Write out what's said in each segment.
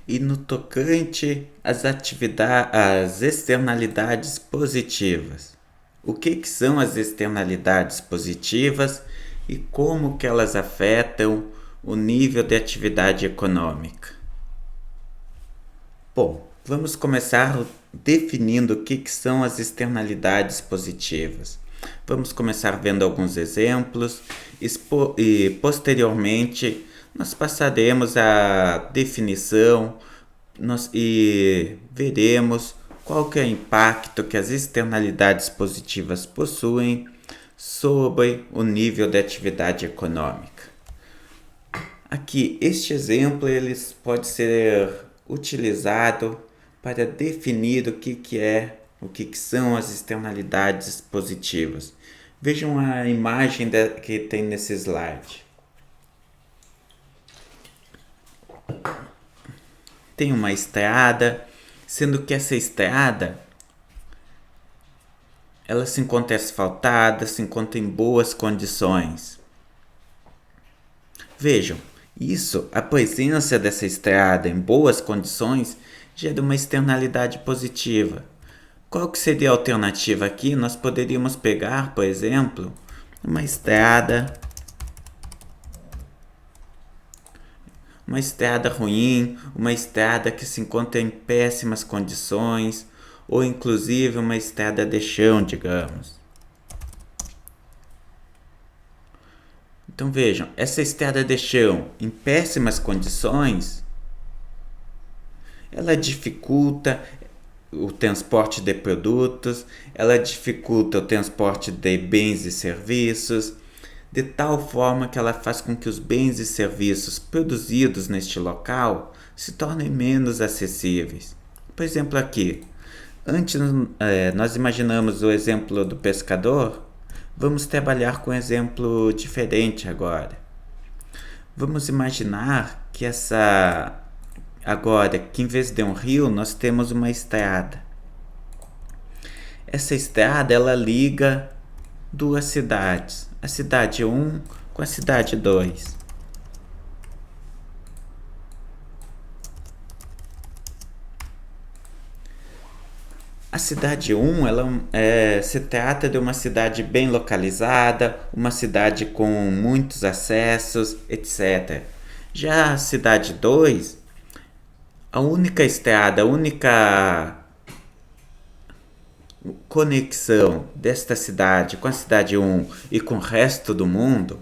E no tocante às externalidades positivas. O que são as externalidades positivas e como que elas afetam o nível de atividade econômica? Bom, vamos começar definindo o que são as externalidades positivas. Vamos começar vendo alguns exemplos e posteriormente nós passaremos a definição e veremos qual que é o impacto que as externalidades positivas possuem sobre o nível de atividade econômica. Aqui, este exemplo ele pode ser utilizado para definir o que são as externalidades positivas. Vejam a imagem que tem nesse slide. Tem uma estrada, sendo que essa estrada ela se encontra asfaltada, se encontra em boas condições. Vejam, a presença dessa estrada em boas condições gera uma externalidade positiva. Qual que seria a alternativa aqui? Nós poderíamos pegar, por exemplo, uma estrada ruim, uma estrada que se encontra em péssimas condições, ou inclusive uma estrada de chão, digamos. Então vejam, essa estrada de chão em péssimas condições, ela dificulta o transporte de produtos, ela dificulta o transporte de bens e serviços, de tal forma que ela faz com que os bens e serviços produzidos neste local se tornem menos acessíveis. Por exemplo, aqui, antes nós imaginamos o exemplo do pescador, vamos trabalhar com um exemplo diferente agora. Vamos imaginar que que em vez de um rio, nós temos uma estrada. Essa estrada, ela liga duas cidades, a cidade 1 com a cidade 2. A cidade 1 se trata de uma cidade bem localizada, uma cidade com muitos acessos, etc. Já a cidade 2, a única conexão desta cidade com a cidade 1 e com o resto do mundo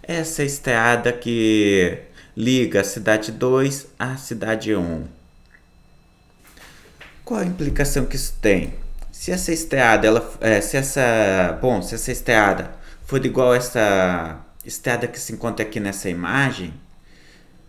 é essa estrada que liga a cidade 2 à cidade 1. Qual a implicação que isso tem? Se essa estrada, se essa estrada for igual a essa estrada que se encontra aqui nessa imagem,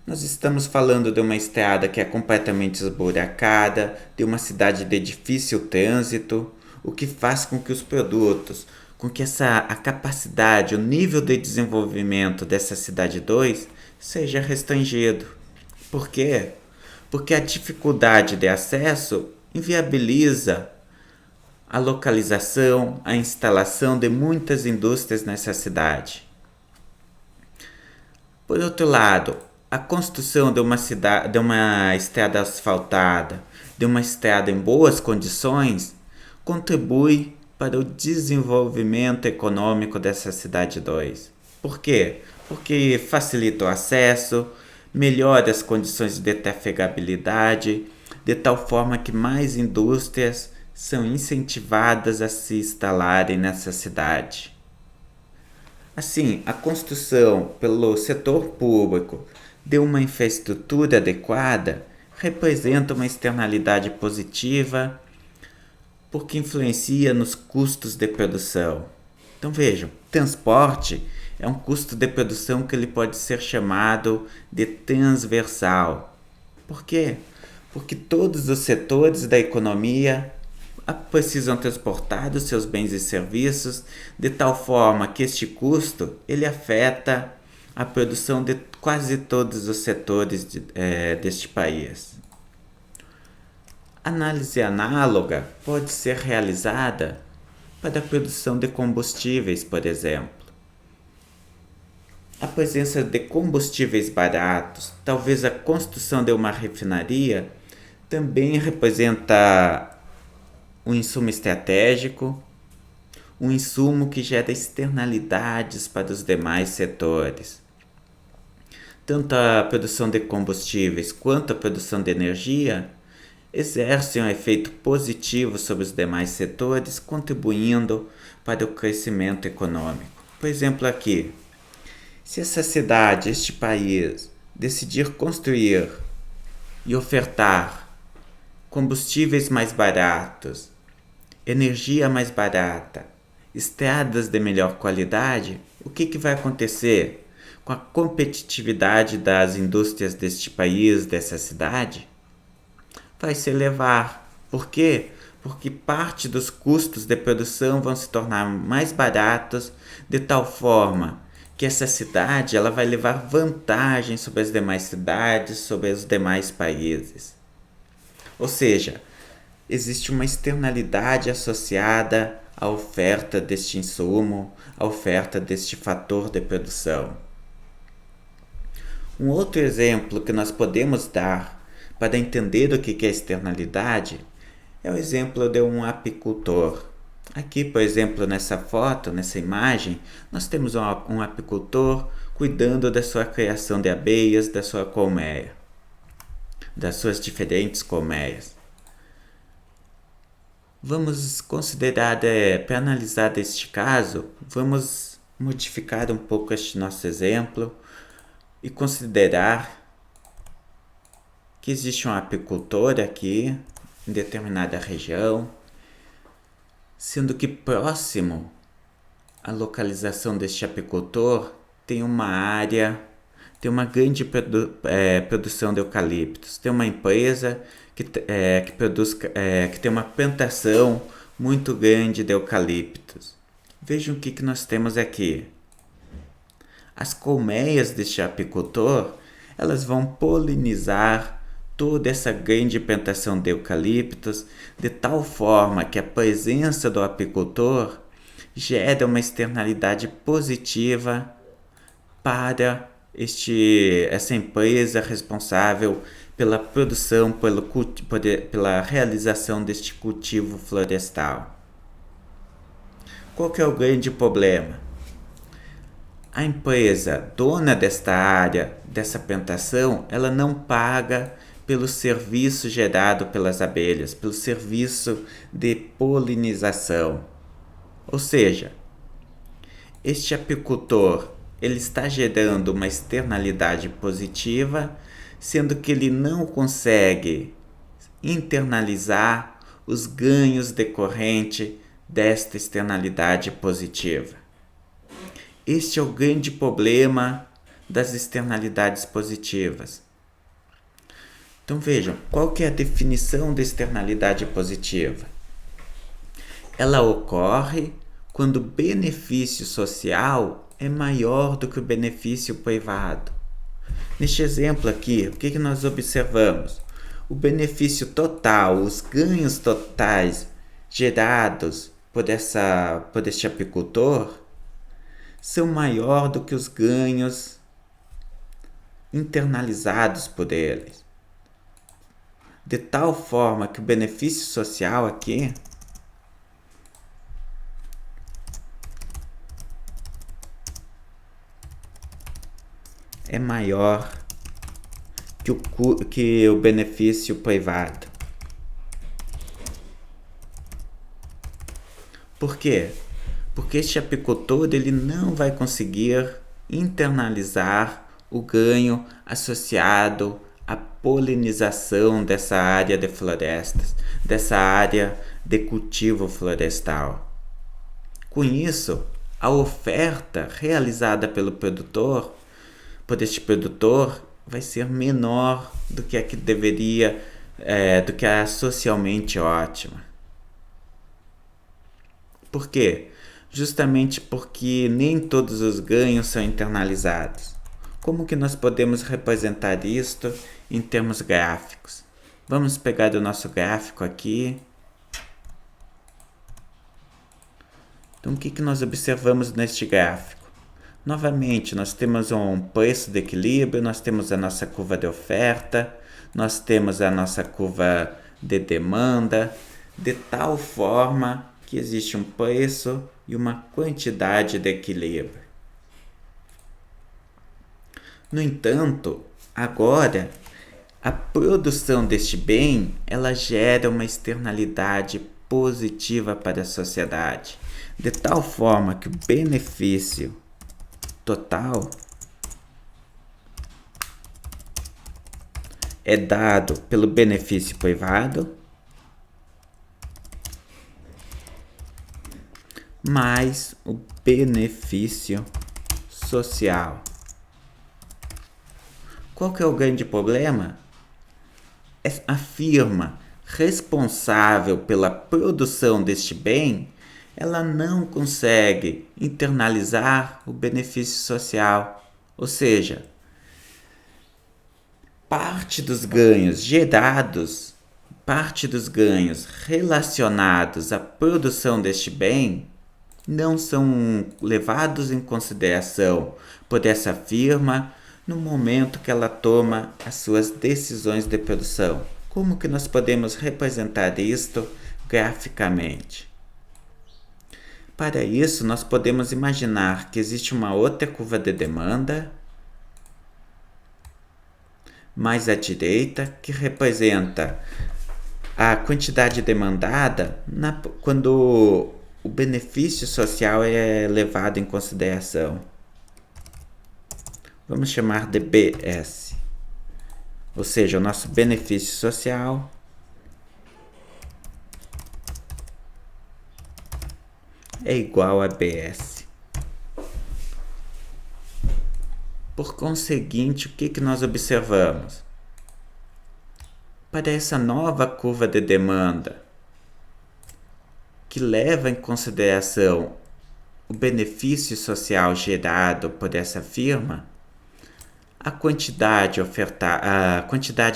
nós estamos falando de uma estrada que é completamente esburacada, de uma cidade de difícil trânsito, o que faz com que os produtos, com que a capacidade, o nível de desenvolvimento dessa cidade 2 seja restringido. Por quê? Porque a dificuldade de acesso inviabiliza a localização, a instalação de muitas indústrias nessa cidade. Por outro lado, a construção de uma estrada asfaltada, de uma estrada em boas condições, contribui para o desenvolvimento econômico dessa cidade 2. Por quê? Porque facilita o acesso, melhora as condições de trafegabilidade, de tal forma que mais indústrias são incentivadas a se instalarem nessa cidade. Assim, a construção pelo setor público de uma infraestrutura adequada representa uma externalidade positiva porque influencia nos custos de produção. Então vejam, transporte é um custo de produção que ele pode ser chamado de transversal. Por quê? Porque todos os setores da economia precisam transportar os seus bens e serviços de tal forma que este custo ele afeta a produção de quase todos os setores deste país. Análise análoga pode ser realizada para a produção de combustíveis, por exemplo. A presença de combustíveis baratos, talvez a construção de uma refinaria, também representa um insumo estratégico, um insumo que gera externalidades para os demais setores. Tanto a produção de combustíveis quanto a produção de energia exercem um efeito positivo sobre os demais setores, contribuindo para o crescimento econômico. Por exemplo, aqui, se essa cidade, este país, decidir construir e ofertar combustíveis mais baratos, energia mais barata, estradas de melhor qualidade, o que vai acontecer com a competitividade das indústrias deste país, dessa cidade? Vai se elevar. Por quê? Porque parte dos custos de produção vão se tornar mais baratos, de tal forma que essa cidade ela vai levar vantagem sobre as demais cidades, sobre os demais países. Ou seja, existe uma externalidade associada à oferta deste insumo, à oferta deste fator de produção. Um outro exemplo que nós podemos dar para entender o que é externalidade é o exemplo de um apicultor. Aqui, por exemplo, nessa foto, nessa imagem, nós temos um apicultor cuidando da sua criação de abelhas, da sua colmeia, das suas diferentes colmeias. Vamos considerar, para analisar este caso, vamos modificar um pouco este nosso exemplo e considerar que existe um apicultor aqui em determinada região, sendo que próximo à localização deste apicultor tem uma área, tem uma grande produção de eucaliptos, tem uma empresa que produz, que tem uma plantação muito grande de eucaliptos. Vejam o que nós temos aqui. As colmeias deste apicultor, elas vão polinizar toda essa grande plantação de eucaliptos, de tal forma que a presença do apicultor gera uma externalidade positiva para essa empresa responsável pela produção, pela realização deste cultivo florestal. Qual que é o grande problema? A empresa dona desta área, dessa plantação, ela não paga pelo serviço gerado pelas abelhas, pelo serviço de polinização. Ou seja, este apicultor ele está gerando uma externalidade positiva, sendo que ele não consegue internalizar os ganhos decorrentes desta externalidade positiva. Este é o grande problema das externalidades positivas. Então vejam, qual que é a definição de externalidade positiva? Ela ocorre quando o benefício social é maior do que o benefício privado. Neste exemplo aqui, o que nós observamos? O benefício total, os ganhos totais gerados por este apicultor são maior do que os ganhos internalizados por eles. De tal forma que o benefício social aqui é maior que o benefício privado. Por quê? Porque este apicultor ele não vai conseguir internalizar o ganho associado à polinização dessa área de florestas, dessa área de cultivo florestal. Com isso, a oferta realizada por este produtor, vai ser menor do que a que deveria, do que a socialmente ótima. Por quê? Justamente porque nem todos os ganhos são internalizados. Como que nós podemos representar isto em termos gráficos? Vamos pegar o nosso gráfico aqui. Então, o que nós observamos neste gráfico? Novamente, nós temos um preço de equilíbrio, nós temos a nossa curva de oferta, nós temos a nossa curva de demanda, de tal forma que existe um preço e uma quantidade de equilíbrio. No entanto, agora, a produção deste bem, ela gera uma externalidade positiva para a sociedade, de tal forma que o benefício total é dado pelo benefício privado mais o benefício social. Qual que é o grande problema? A firma responsável pela produção deste bem, ela não consegue internalizar o benefício social, ou seja, parte dos ganhos relacionados à produção deste bem não são levados em consideração por essa firma no momento que ela toma as suas decisões de produção. Como que nós podemos representar isto graficamente? Para isso, nós podemos imaginar que existe uma outra curva de demanda, mais à direita, que representa a quantidade demandada quando o benefício social é levado em consideração. Vamos chamar de BS, ou seja, o nosso benefício social é igual a BS. Por conseguinte, o que nós observamos? Para essa nova curva de demanda, que leva em consideração o benefício social gerado por essa firma, a quantidade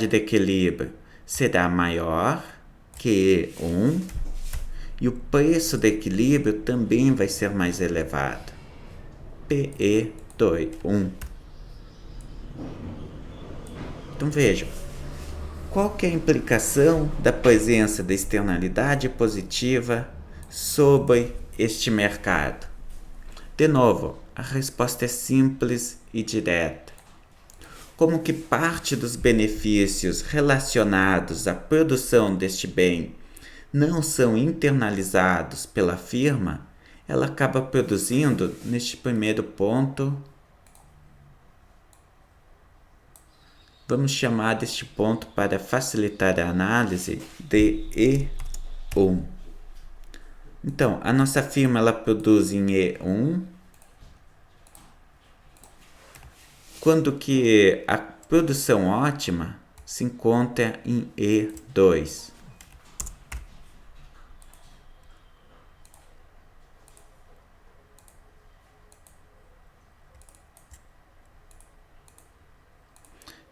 de equilíbrio será maior que 1 e o preço de equilíbrio também vai ser mais elevado. PE1. Então vejam, qual que é a implicação da presença da externalidade positiva sobre este mercado? De novo, a resposta é simples e direta. Como que parte dos benefícios relacionados à produção deste bem não são internalizados pela firma, ela acaba produzindo, neste primeiro ponto, vamos chamar deste ponto para facilitar a análise de E1. Então, a nossa firma ela produz em E1, quando que a produção ótima se encontra em E2.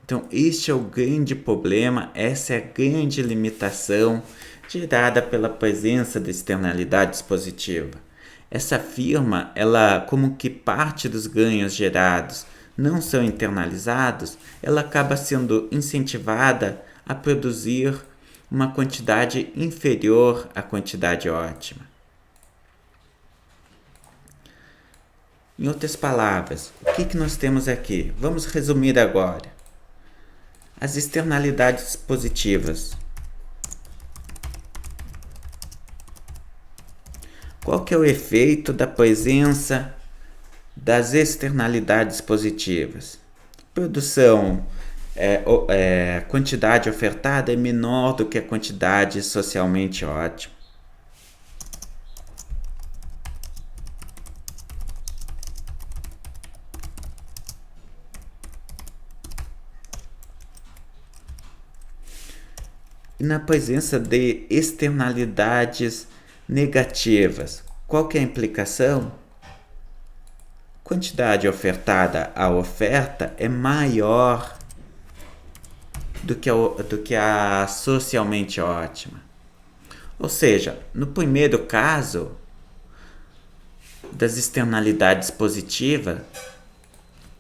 Então, este é o grande problema, essa é a grande limitação gerada pela presença de externalidades positivas. Essa firma, ela, como que parte dos ganhos gerados não são internalizados, ela acaba sendo incentivada a produzir uma quantidade inferior à quantidade ótima. Em outras palavras, o que nós temos aqui? Vamos resumir agora. As externalidades positivas. Qual que é o efeito da presença das externalidades positivas? Produção, quantidade ofertada é menor do que a quantidade socialmente ótima. E na presença de externalidades negativas, qual que é a implicação? Quantidade ofertada à oferta é maior do que a socialmente ótima. Ou seja, no primeiro caso, das externalidades positivas,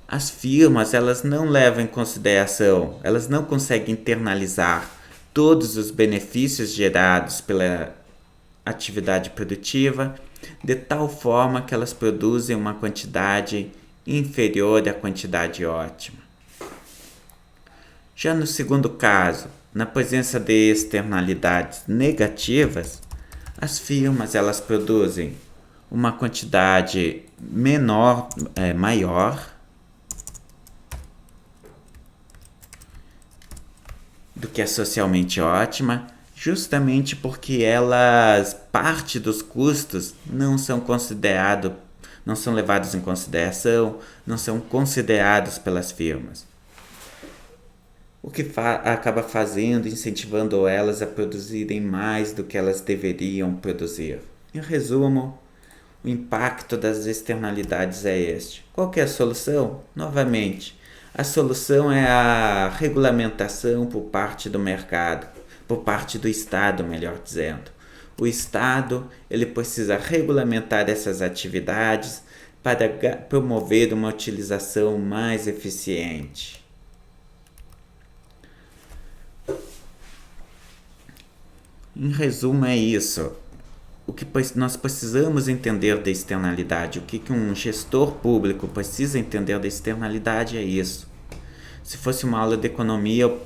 as firmas elas não levam em consideração, elas não conseguem internalizar todos os benefícios gerados pela atividade produtiva, de tal forma que elas produzem uma quantidade inferior à quantidade ótima. Já no segundo caso, na presença de externalidades negativas, as firmas elas produzem uma quantidade maior do que é socialmente ótima, justamente porque parte dos custos não são levados em consideração, não são considerados pelas firmas. O que acaba incentivando elas a produzirem mais do que elas deveriam produzir. Em resumo, o impacto das externalidades é este. Qual que é a solução? Novamente, a solução é a regulamentação por parte do mercado, por parte do Estado, melhor dizendo. O Estado ele precisa regulamentar essas atividades para promover uma utilização mais eficiente. Em resumo, é isso. O que nós precisamos entender da externalidade, o que um gestor público precisa entender da externalidade é isso. Se fosse uma aula de economia, eu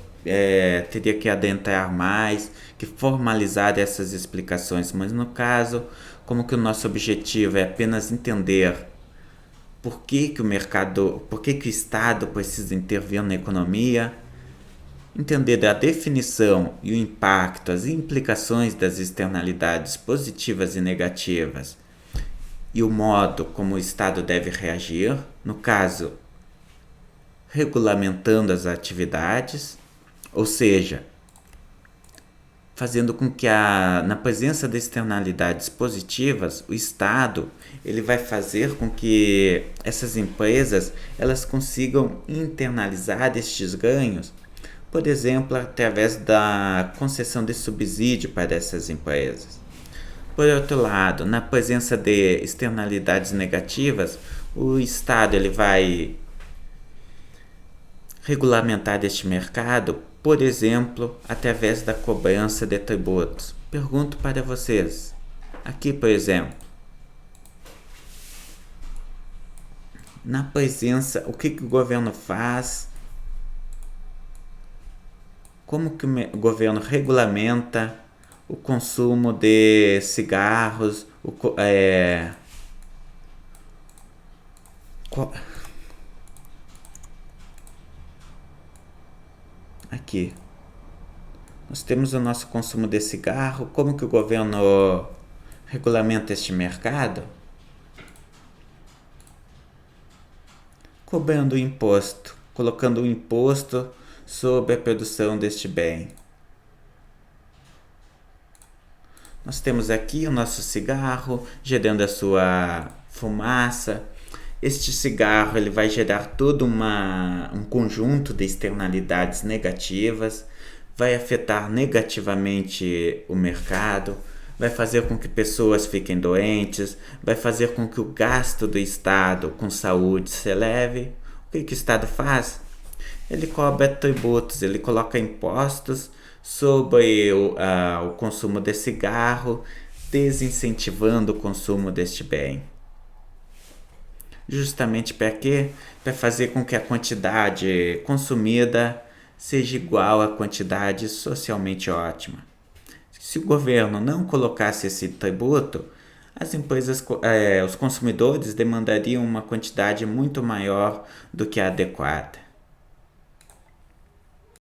teria que adentrar mais, que formalizar essas explicações, mas no caso, como que o nosso objetivo é apenas entender por que o Estado precisa intervir na economia, entender a definição e o impacto, as implicações das externalidades positivas e negativas e o modo como o Estado deve reagir, no caso, regulamentando as atividades, ou seja, fazendo com que na presença de externalidades positivas, o Estado ele vai fazer com que essas empresas elas consigam internalizar estes ganhos, por exemplo, através da concessão de subsídio para essas empresas. Por outro lado, na presença de externalidades negativas, o Estado ele vai regulamentar este mercado, por exemplo, através da cobrança de tributos. Pergunto para vocês, aqui por exemplo, na presença, o que o governo faz? Como que o governo regulamenta o consumo de cigarros, aqui, nós temos o nosso consumo de cigarro, como que o governo regulamenta este mercado? Cobrando o imposto, colocando o imposto sobre a produção deste bem. Nós temos aqui o nosso cigarro gerando a sua fumaça. Este cigarro ele vai gerar todo um conjunto de externalidades negativas, vai afetar negativamente o mercado, vai fazer com que pessoas fiquem doentes, vai fazer com que o gasto do Estado com saúde se eleve. O que o Estado faz? Ele cobra tributos, ele coloca impostos sobre o consumo de cigarro, desincentivando o consumo deste bem. Justamente para quê? Para fazer com que a quantidade consumida seja igual à quantidade socialmente ótima. Se o governo não colocasse esse tributo, as empresas, os consumidores demandariam uma quantidade muito maior do que a adequada.